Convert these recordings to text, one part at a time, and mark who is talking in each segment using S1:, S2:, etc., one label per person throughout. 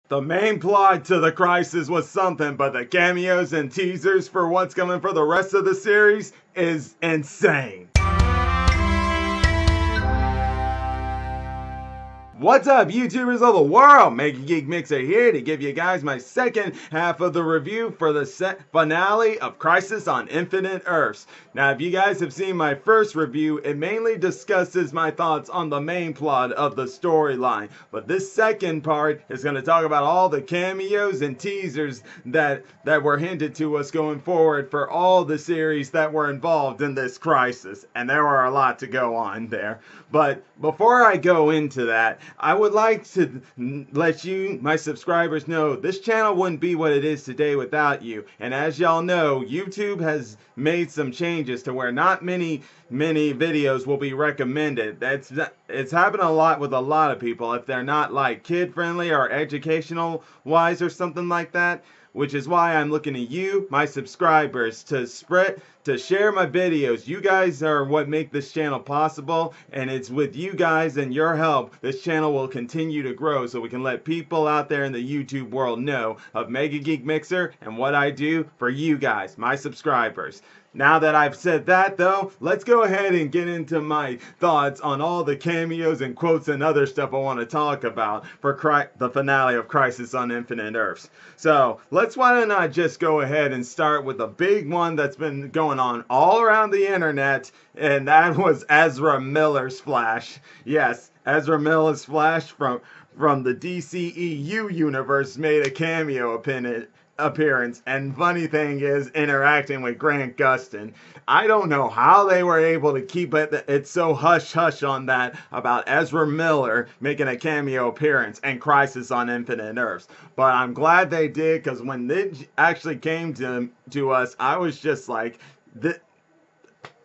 S1: The main plot to the crisis was something, but the cameos and teasers for what's coming for the rest of the series is insane. What's up, YouTubers of the world? MegaGeekMixer here to give you guys my second half of the review for the finale of Crisis on Infinite Earths. Now, if you guys have seen my first review, it mainly discusses my thoughts on the main plot of the storyline. But this second part is going to talk about all the cameos and teasers that were hinted to us going forward for all the series that were involved in this crisis. And there were a lot to go on there. But before I go into that, I would like to let you, my subscribers, know this channel wouldn't be what it is today without you. And as y'all know, YouTube has made some changes to where not many videos will be recommended. It's happening a lot with a lot of people if they're not like kid friendly or educational wise or something like that. Which is why I'm looking at you, my subscribers, to share my videos. You guys are what make this channel possible, and it's with you guys and your help this channel will continue to grow so we can let people out there in the YouTube world know of MegaGeekMixer and what I do for you guys, my subscribers. Now that I've said that, though, let's go ahead and get into my thoughts on all the cameos and quotes and other stuff I want to talk about for the finale of Crisis on Infinite Earths. So, why don't I just go ahead and start with the big one that's been going on all around the internet, and that was Ezra Miller's Flash. Yes, Ezra Miller's Flash from the DCEU universe made a cameo appearance, and funny thing is interacting with Grant Gustin. I don't know how they were able to keep it so hush-hush on that about Ezra Miller making a cameo appearance in Crisis on Infinite Earths. But I'm glad they did, because when it actually came to us, I was just like,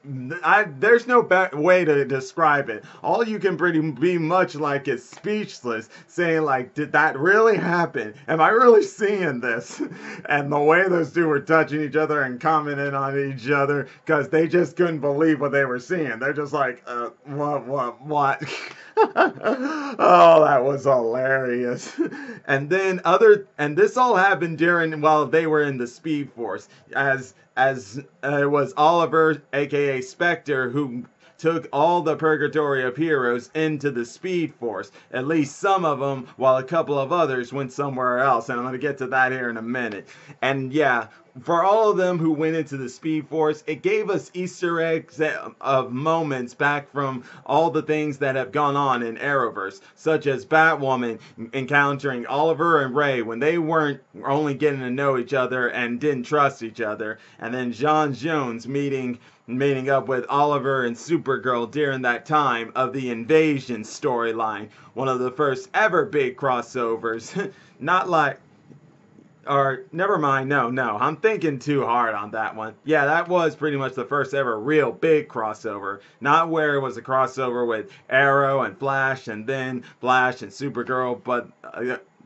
S1: there's no way to describe it. All you can pretty be much like is speechless, saying like, did that really happen? Am I really seeing this? And the way those two were touching each other and commenting on each other, because they just couldn't believe what they were seeing. They're just like, what? Oh, that was hilarious. And this all happened while they were in the Speed Force, as it was Oliver, aka Spectre, who took all the Purgatory of Heroes into the Speed Force. At least some of them, while a couple of others went somewhere else. And I'm going to get to that here in a minute. And yeah, for all of them who went into the Speed Force, it gave us Easter eggs of moments back from all the things that have gone on in Arrowverse, such as Batwoman encountering Oliver and Ray when they weren't only getting to know each other and didn't trust each other, and then John Jones meeting up with Oliver and Supergirl during that time of the Invasion storyline, one of the first ever big crossovers. Not like... Or, never mind, no, I'm thinking too hard on that one. Yeah, that was pretty much the first ever real big crossover. Not where it was a crossover with Arrow and Flash, and then Flash and Supergirl, but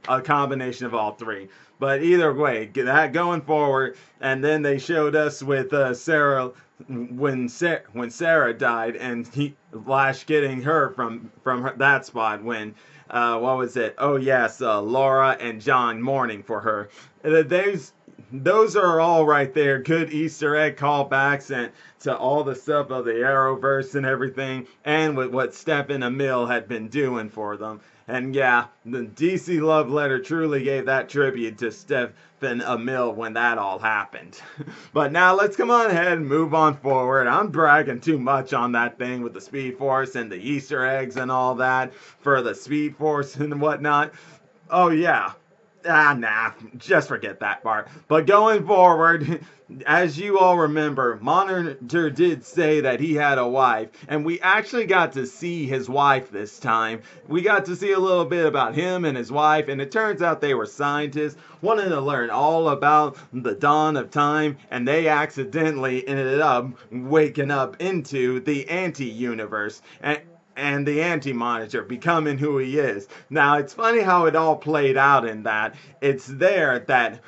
S1: a combination of all three. But either way, that going forward, and then they showed us with Sara, when Sara died, and Flash getting her from that spot when... what was it? Oh yes, Laura and John mourning for her. Those are all right there. Good Easter egg callbacks and to all the stuff of the Arrowverse and everything, and with what Stephen Amell had been doing for them. And yeah, the DC Love Letter truly gave that tribute to Stephen Amell when that all happened. But now let's come on ahead and move on forward. I'm bragging too much on that thing with the Speed Force and the Easter eggs and all that for the Speed Force and whatnot. Oh yeah. Nah, just forget that part. But going forward, as you all remember, Monitor did say that he had a wife, and we actually got to see his wife this time. We got to see a little bit about him and his wife, and it turns out they were scientists, wanting to learn all about the dawn of time, and they accidentally ended up waking up into the anti-universe. And the Anti-Monitor becoming who he is. Now, it's funny how it all played out in that. It's there that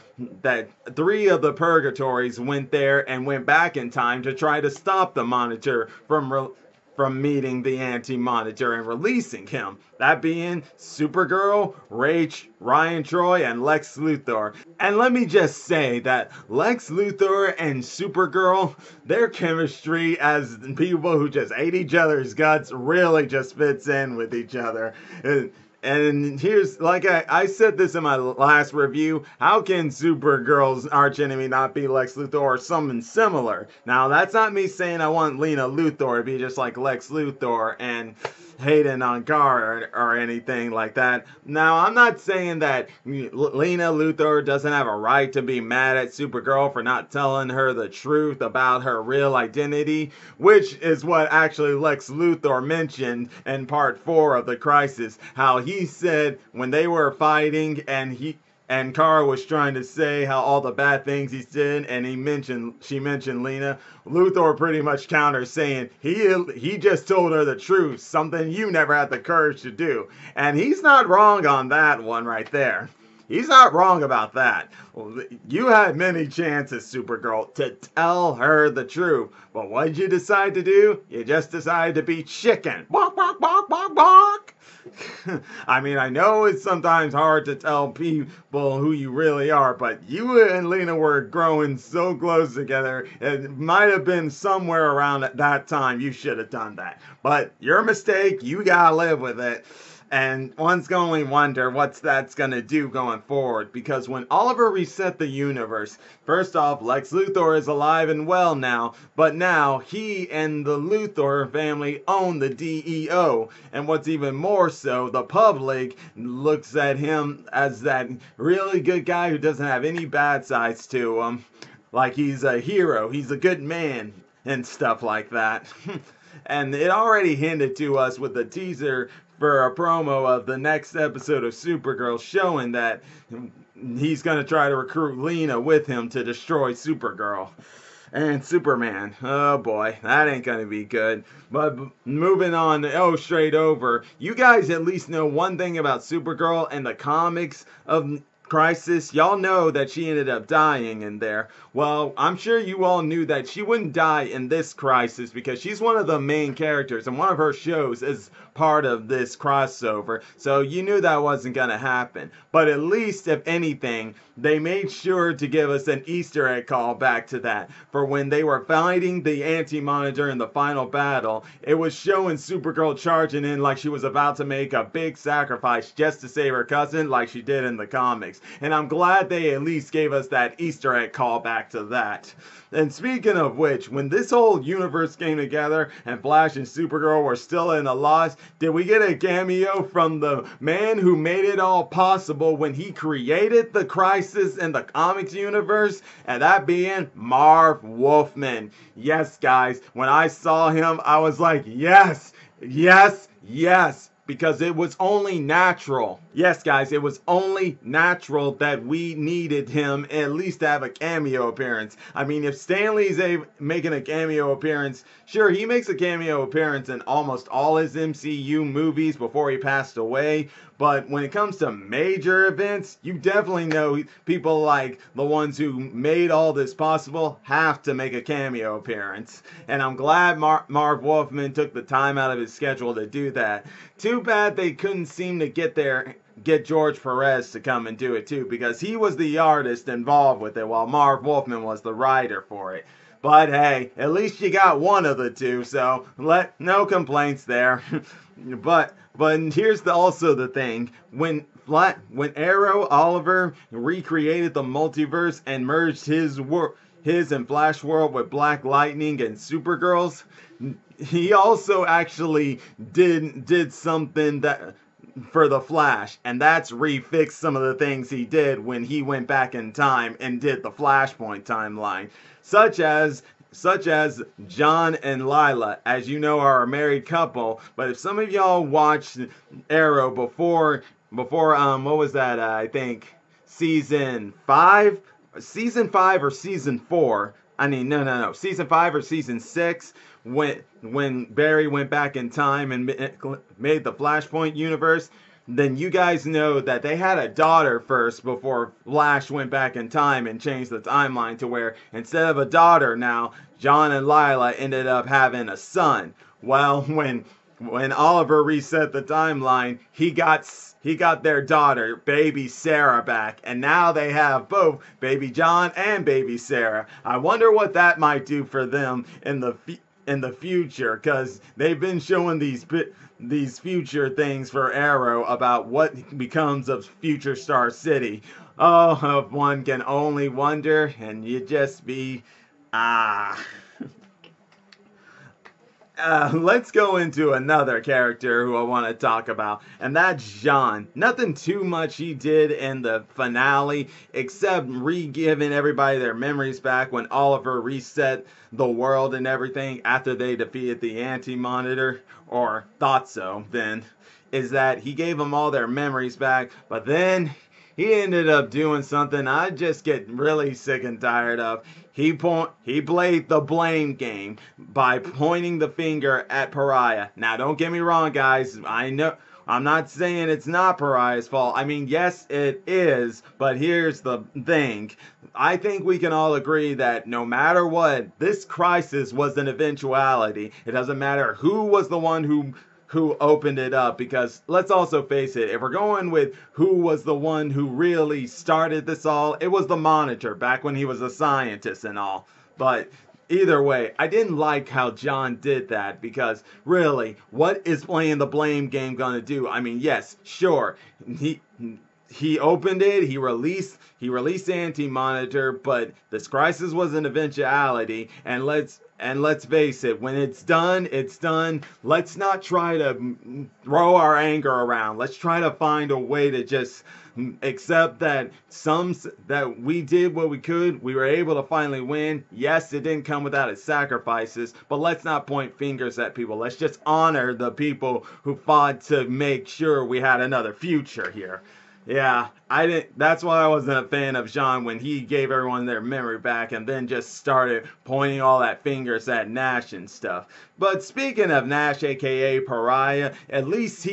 S1: three of the Purgatories went there and went back in time to try to stop the Monitor from from meeting the Anti-Monitor and releasing him. That being Supergirl, Ryan Troy, and Lex Luthor. And let me just say that Lex Luthor and Supergirl, their chemistry as people who just ate each other's guts really just fits in with each other. And here's, like I said this in my last review, how can Supergirl's archenemy not be Lex Luthor or something similar? Now, that's not me saying I want Lena Luthor to be just like Lex Luthor and hating on Kara or anything like that. Now, I'm not saying that Lena Luthor doesn't have a right to be mad at Supergirl for not telling her the truth about her real identity, which is what actually Lex Luthor mentioned in part 4 of the Crisis. How he said when they were fighting and Kara was trying to say how all the bad things he did, and she mentioned Lena. Luthor pretty much counters saying he just told her the truth, something you never had the courage to do. And he's not wrong on that one right there. He's not wrong about that. You had many chances, Supergirl, to tell her the truth. But what did you decide to do? You just decided to be chicken. Bark, bark, bark, bark, bark. I mean, I know it's sometimes hard to tell people who you really are, but you and Lena were growing so close together, it might have been somewhere around at that time you should have done that. But your mistake, you gotta live with it. And one's going to wonder what that's going to do going forward, because when Oliver reset the universe, first off, Lex Luthor is alive and well now, but now he and the Luthor family own the DEO, and what's even more so, the public looks at him as that really good guy who doesn't have any bad sides to him, like he's a hero, he's a good man, and stuff like that. And it already hinted to us with the teaser for a promo of the next episode of Supergirl showing that he's going to try to recruit Lena with him to destroy Supergirl. And Superman, oh boy, that ain't going to be good. But moving on, straight over, you guys at least know one thing about Supergirl and the comics of Crisis. Y'all know that she ended up dying in there. Well, I'm sure you all knew that she wouldn't die in this Crisis because she's one of the main characters and one of her shows is part of this crossover. So you knew that wasn't going to happen. But at least, if anything, they made sure to give us an Easter egg call back to that. For when they were fighting the Anti-Monitor in the final battle, it was showing Supergirl charging in like she was about to make a big sacrifice just to save her cousin like she did in the comics. And I'm glad they at least gave us that Easter egg call back to that. And speaking of which, when this whole universe came together and Flash and Supergirl were still in a loss, did we get a cameo from the man who made it all possible when he created the Crisis in the comics universe? And that being Marv Wolfman. Yes, guys, when I saw him, I was like, yes, yes, yes. Because it was only natural. Yes, guys, it was only natural that we needed him at least to have a cameo appearance. I mean, if Stanley's making a cameo appearance, sure, he makes a cameo appearance in almost all his MCU movies before he passed away. But when it comes to major events, you definitely know people like the ones who made all this possible have to make a cameo appearance. And I'm glad Marv Wolfman took the time out of his schedule to do that. Too bad they couldn't seem to get George Perez to come and do it too, because he was the artist involved with it while Marv Wolfman was the writer for it. But hey, at least you got one of the two, so no complaints there. But here's also the thing. When Arrow Oliver recreated the multiverse and merged his and Flash world with Black Lightning and Supergirl's, he also actually did something that for the Flash, and that's refix some of the things he did when he went back in time and did the Flashpoint timeline, such as John and Lila, as you know, are a married couple. But if some of y'all watched Arrow before what was that? I think season 5 or season 4. I mean, no, season 5 or season 6. When Barry went back in time and made the Flashpoint universe, then you guys know that they had a daughter first before Flash went back in time and changed the timeline to where instead of a daughter now, John and Lila ended up having a son. Well, when Oliver reset the timeline, he got their daughter, baby Sara, back, and now they have both baby John and baby Sara. I wonder what that might do for them in the future, because they've been showing these future things for Arrow about what becomes of Future Star City. Oh, if one can only wonder, and you just be ah. Let's go into another character who I want to talk about, and that's John. Nothing too much he did in the finale, except re-giving everybody their memories back when Oliver reset the world and everything after they defeated the Anti-Monitor, or thought so then, is that he gave them all their memories back, but then he ended up doing something I just get really sick and tired of. He played the blame game by pointing the finger at Pariah. Now, don't get me wrong, guys. I know I'm not saying it's not Pariah's fault. I mean, yes, it is. But here's the thing. I think we can all agree that no matter what, this crisis was an eventuality. It doesn't matter who was the one who opened it up, because let's also face it, if we're going with who was the one who really started this all, it was the Monitor back when he was a scientist and all. But either way, I didn't like how John did that, because really, what is playing the blame game gonna do? I mean, yes, sure, he opened it, he released Anti-Monitor, but this crisis was an eventuality, and let's face it, when it's done, it's done. Let's not try to throw our anger around. Let's try to find a way to just accept that that we did what we could. We were able to finally win. Yes, it didn't come without its sacrifices, but let's not point fingers at people. Let's just honor the people who fought to make sure we had another future here. Yeah, that's why I wasn't a fan of Jean when he gave everyone their memory back and then just started pointing all that fingers at Nash and stuff. But speaking of Nash, aka Pariah, at least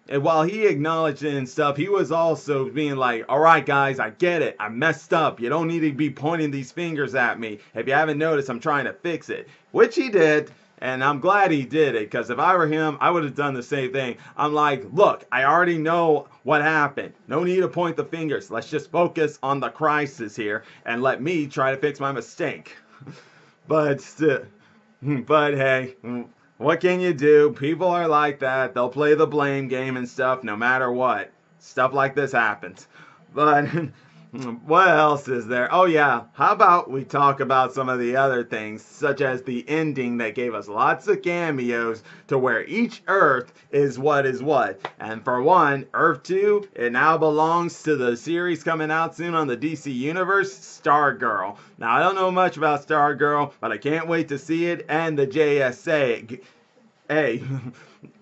S1: while he acknowledged it and stuff, he was also being like, alright guys, I get it, I messed up, you don't need to be pointing these fingers at me. If you haven't noticed, I'm trying to fix it. Which he did. And I'm glad he did it, because if I were him, I would have done the same thing. I'm like, look, I already know what happened. No need to point the fingers. Let's just focus on the crisis here and let me try to fix my mistake. But hey, what can you do? People are like that. They'll play the blame game and stuff no matter what. Stuff like this happens. But what else is there? Oh yeah, how about we talk about some of the other things, such as the ending that gave us lots of cameos to where each Earth is what is what. And for one, Earth 2, it now belongs to the series coming out soon on the DC Universe, Stargirl. Now, I don't know much about Stargirl, but I can't wait to see it, and the JSA. Hey.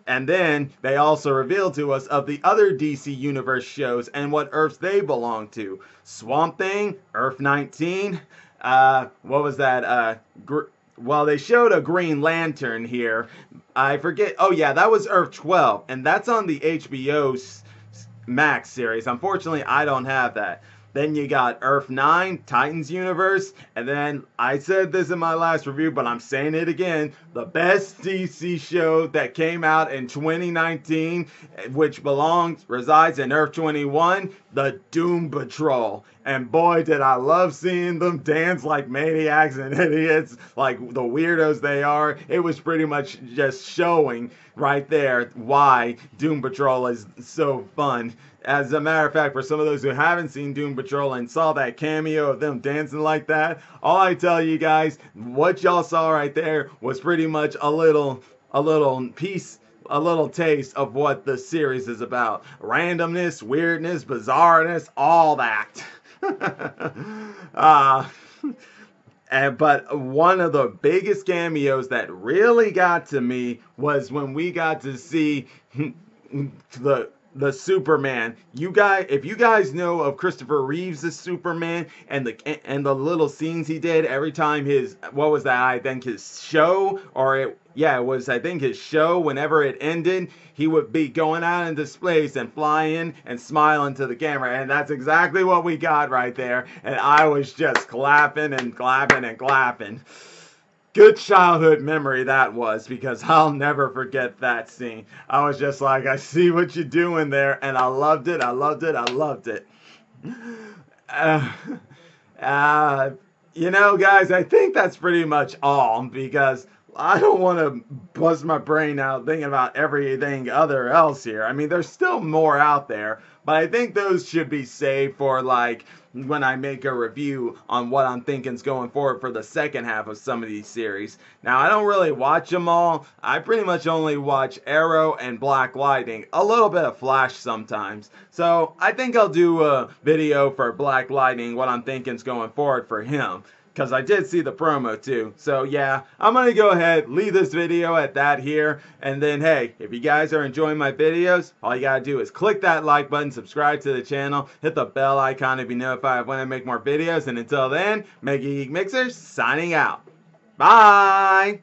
S1: And then they also revealed to us of the other DC Universe shows and what Earths they belong to. Swamp Thing, Earth 19. What was that? Well, they showed a Green Lantern here. I forget. Oh yeah, that was Earth 12, and that's on the HBO Max series. Unfortunately, I don't have that. Then you got Earth 9, Titans Universe, and then I said this in my last review, but I'm saying it again, the best DC show that came out in 2019, which resides in Earth 21, the Doom Patrol. And boy, did I love seeing them dance like maniacs and idiots, like the weirdos they are. It was pretty much just showing right there why Doom Patrol is so fun. As a matter of fact, for some of those who haven't seen Doom Patrol and saw that cameo of them dancing like that, all I tell you guys, what y'all saw right there was pretty much a little taste of what the series is about. Randomness, weirdness, bizarreness, all that. But one of the biggest cameos that really got to me was when we got to see the Superman. If you guys know of Christopher Reeves' Superman and the little scenes he did every time his show, I think his show, whenever it ended, he would be going out into space and flying and smiling to the camera, and that's exactly what we got right there, and I was just clapping and clapping and clapping. good childhood memory that was, because I'll never forget that scene. I was just like, I see what you're doing there, and I loved it, I loved it, I loved it. Uh, uh, guys, I think that's pretty much all, because I don't want to buzz my brain out thinking about everything other else here. I mean, there's still more out there, but I think those should be saved for like when I make a review on what I'm thinking's going forward for the second half of some of these series. Now, I don't really watch them all. I pretty much only watch Arrow and Black Lightning, a little bit of Flash sometimes. So I think I'll do a video for Black Lightning, what I'm thinking's going forward for him, because I did see the promo too. So yeah, I'm going to go ahead, leave this video at that here, and then hey, if you guys are enjoying my videos, all you gotta do is click that like button, subscribe to the channel, hit the bell icon to be notified when I make more videos, and until then, MegaGeekMixer signing out. Bye!